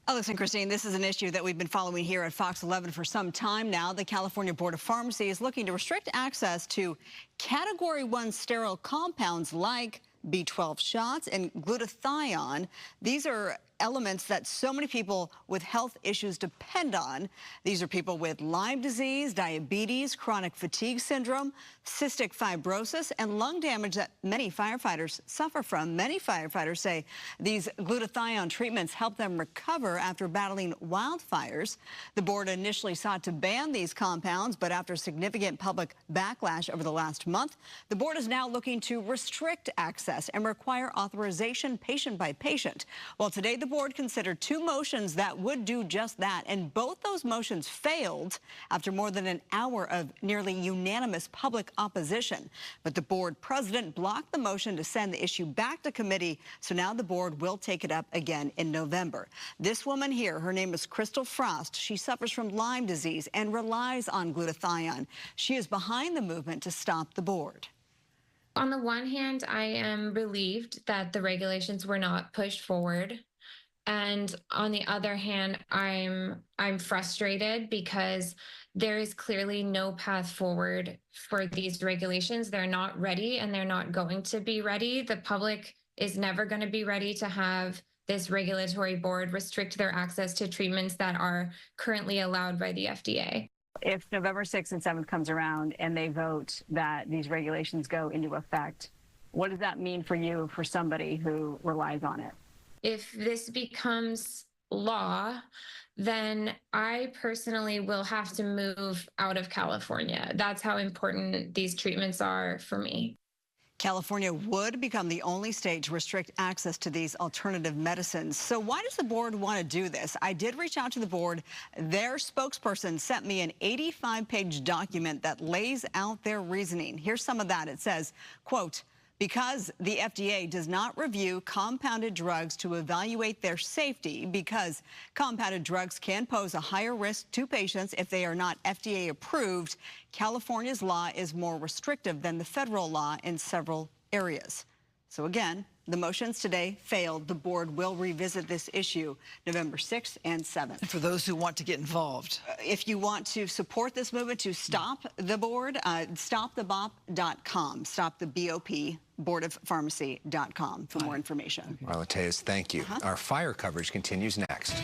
Oh, listen, Christine, this is an issue that we've been following here at Fox 11 for some time now. The California Board of Pharmacy is looking to restrict access to Category 1 sterile compounds like B-12 shots and glutathione. These are elements that so many people with health issues depend on. These are people with Lyme disease, diabetes, chronic fatigue syndrome, cystic fibrosis, and lung damage that many firefighters suffer from. Many firefighters say these glutathione treatments help them recover after battling wildfires. The board initially sought to ban these compounds, but after significant public backlash over the last month, the board is now looking to restrict access and require authorization patient by patient. Well, today the board considered two motions that would do just that, and both those motions failed after more than an hour of nearly unanimous public opposition. But the board president blocked the motion to send the issue back to committee, so now the board will take it up again in November. This woman here, her name is Crystal Frost. She suffers from Lyme disease and relies on glutathione. She is behind the movement to stop the board. On the one hand, I am relieved that the regulations were not pushed forward. And on the other hand, I'm frustrated because there is clearly no path forward for these regulations. They're not ready, and they're not going to be ready. The public is never going to be ready to have this regulatory board restrict their access to treatments that are currently allowed by the FDA. If November 6th and 7th comes around and they vote that these regulations go into effect, what does that mean for you, for somebody who relies on it? If this becomes law, then I personally will have to move out of California. That's how important these treatments are for me. California would become the only state to restrict access to these alternative medicines. So why does the board want to do this? I did reach out to the board. Their spokesperson sent me an 85-page document that lays out their reasoning. Here's some of that. It says, quote, because the FDA does not review compounded drugs to evaluate their safety, because compounded drugs can pose a higher risk to patients if they are not FDA approved, California's law is more restrictive than the federal law in several areas. So again, the motions today failed. The board will revisit this issue November 6th and 7th. For those who want to get involved. If you want to support this movement to stop the board, stopthebop.com, stop the BOP, boardofpharmacy.com for more information. Marla Tellez, thank you. Our fire coverage continues next.